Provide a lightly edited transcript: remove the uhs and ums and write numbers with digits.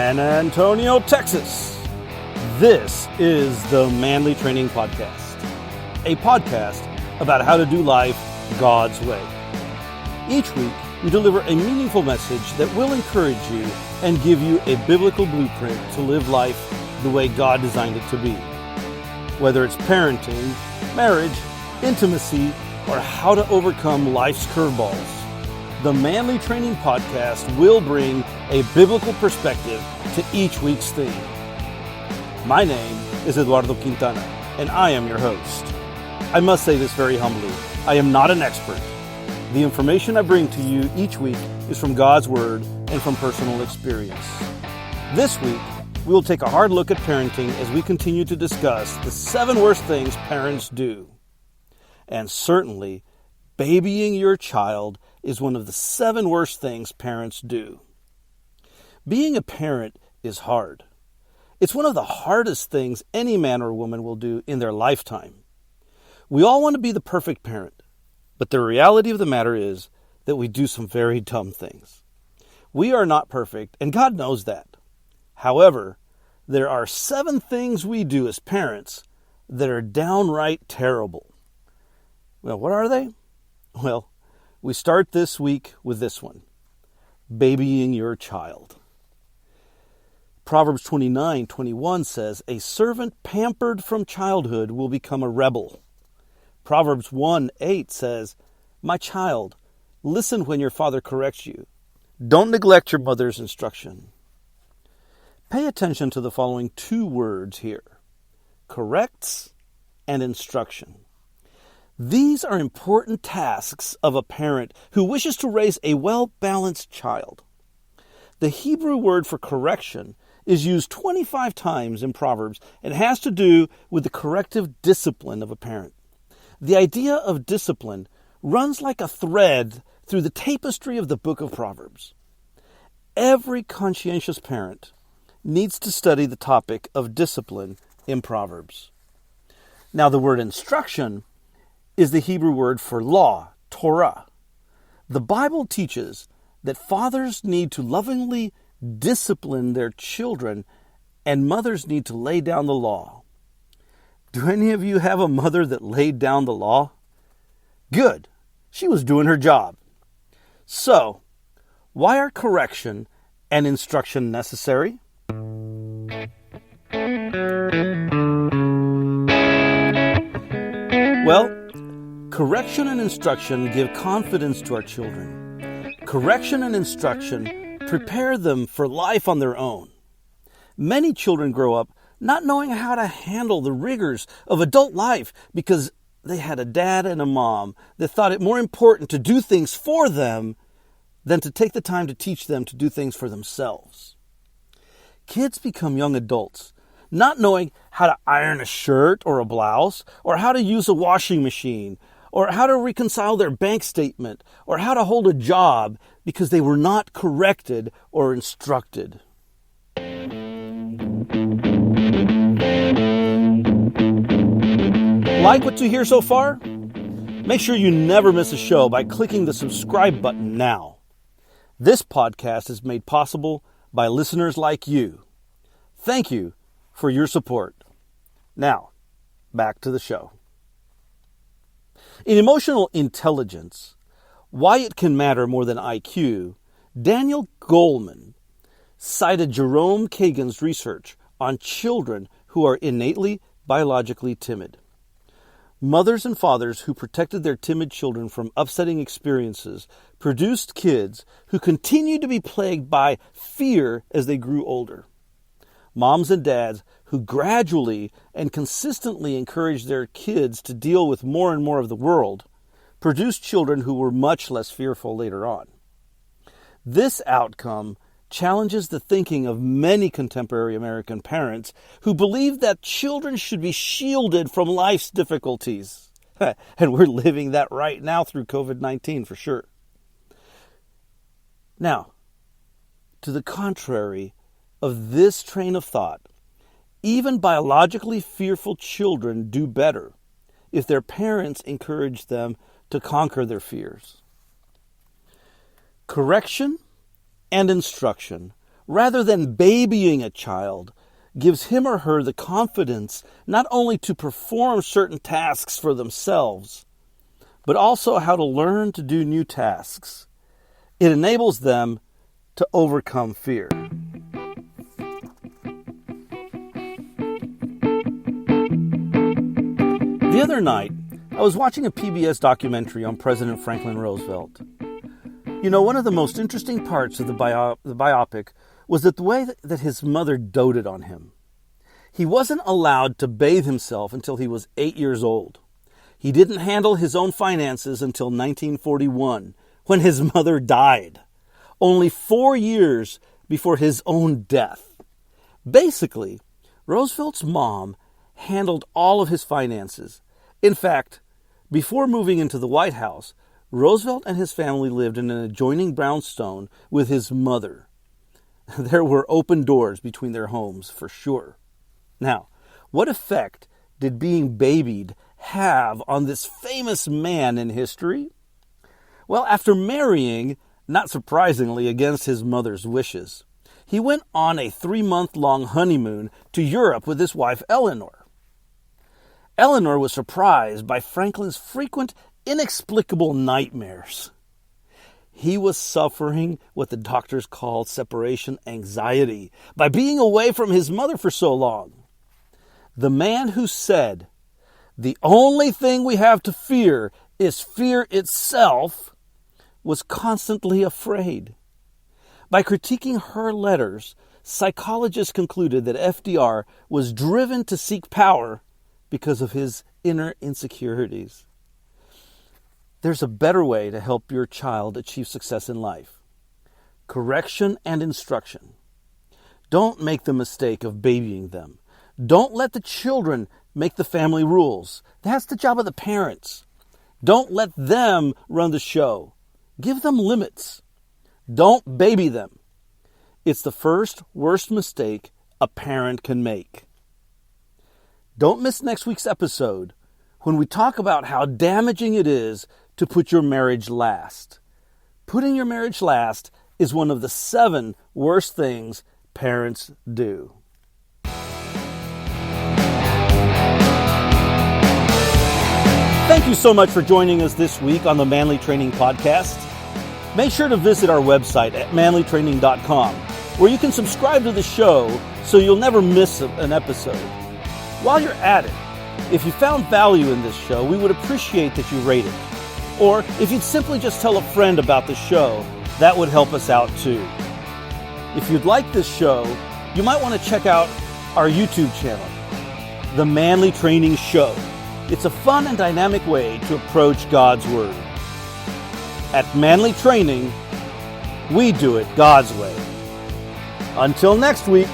San Antonio, Texas. This is the Manly Training Podcast, a podcast about how to do life God's way. Each week, we deliver a meaningful message that will encourage you and give you a biblical blueprint to live life the way God designed it to be. Whether it's parenting, marriage, intimacy, or how to overcome life's curveballs, the Manly Training Podcast will bring a biblical perspective to each week's theme. My name is Eduardo Quintana, and I am your host. I must say this very humbly. I am not an expert. The information I bring to you each week is from God's Word and from personal experience. This week, we will take a hard look at parenting as we continue to discuss the 7 worst things parents do. And certainly, babying your child is one of the 7 worst things parents do. Being a parent is hard. It's one of the hardest things any man or woman will do in their lifetime. We all want to be the perfect parent, but the reality of the matter is that we do some very dumb things. We are not perfect, and God knows that. However, there are 7 things we do as parents that are downright terrible. Well, what are they? Well, we start this week with this one: babying your child. Proverbs 29:21 says, "A servant pampered from childhood will become a rebel." Proverbs 1:8 says, "My child, listen when your father corrects you. Don't neglect your mother's instruction." Pay attention to the following 2 words here: corrects and instruction. These are important tasks of a parent who wishes to raise a well-balanced child. The Hebrew word for correction is used 25 times in Proverbs and has to do with the corrective discipline of a parent. The idea of discipline runs like a thread through the tapestry of the book of Proverbs. Every conscientious parent needs to study the topic of discipline in Proverbs. Now, the word instruction is the Hebrew word for law, Torah. The Bible teaches that fathers need to lovingly discipline their children and mothers need to lay down the law. Do any of you have a mother that laid down the law? Good. She was doing her job. So, why are correction and instruction necessary? Well, correction and instruction give confidence to our children. Correction and instruction prepare them for life on their own. Many children grow up not knowing how to handle the rigors of adult life because they had a dad and a mom that thought it more important to do things for them than to take the time to teach them to do things for themselves. Kids become young adults not knowing how to iron a shirt or a blouse, or how to use a washing machine, or how to reconcile their bank statement, or how to hold a job because they were not corrected or instructed. Like what you hear so far? Make sure you never miss a show by clicking the subscribe button now. This podcast is made possible by listeners like you. Thank you for your support. Now, back to the show. In emotional intelligence, why it can matter more than IQ, Daniel Goleman cited Jerome Kagan's research on children who are innately biologically timid. Mothers and fathers who protected their timid children from upsetting experiences produced kids who continued to be plagued by fear as they grew older. Moms and dads who gradually and consistently encouraged their kids to deal with more and more of the world produced children who were much less fearful later on. This outcome challenges the thinking of many contemporary American parents who believe that children should be shielded from life's difficulties. And we're living that right now through COVID-19 for sure. Now, to the contrary of this train of thought, even biologically fearful children do better if their parents encourage them to conquer their fears. Correction and instruction rather than babying a child, gives him or her the confidence not only to perform certain tasks for themselves, but also how to learn to do new tasks. It enables them to overcome fear. The other night, I was watching a PBS documentary on President Franklin Roosevelt. You know, one of the most interesting parts of the biopic was that the way that his mother doted on him. He wasn't allowed to bathe himself until he was 8 years old. He didn't handle his own finances until 1941, when his mother died, only 4 years before his own death. Basically, Roosevelt's mom handled all of his finances. In fact, before moving into the White House, Roosevelt and his family lived in an adjoining brownstone with his mother. There were open doors between their homes, for sure. Now, what effect did being babied have on this famous man in history? Well, after marrying, not surprisingly against his mother's wishes, he went on a 3-month-long honeymoon to Europe with his wife Eleanor. Eleanor was surprised by Franklin's frequent, inexplicable nightmares. He was suffering what the doctors called separation anxiety by being away from his mother for so long. The man who said, "The only thing we have to fear is fear itself," was constantly afraid. By critiquing her letters, psychologists concluded that FDR was driven to seek power because of his inner insecurities. There's a better way to help your child achieve success in life: correction and instruction. Don't make the mistake of babying them. Don't let the children make the family rules. That's the job of the parents. Don't let them run the show. Give them limits. Don't baby them. It's the first worst mistake a parent can make. Don't miss next week's episode when we talk about how damaging it is to put your marriage last. Putting your marriage last is one of the 7 worst things parents do. Thank you so much for joining us this week on the Manly Training Podcast. Make sure to visit our website at manlytraining.com, where you can subscribe to the show so you'll never miss an episode. While you're at it, if you found value in this show, we would appreciate that you rate it. Or if you'd simply just tell a friend about the show, that would help us out too. If you'd like this show, you might want to check out our YouTube channel, The Manly Training Show. It's a fun and dynamic way to approach God's Word. At Manly Training, we do it God's way. Until next week.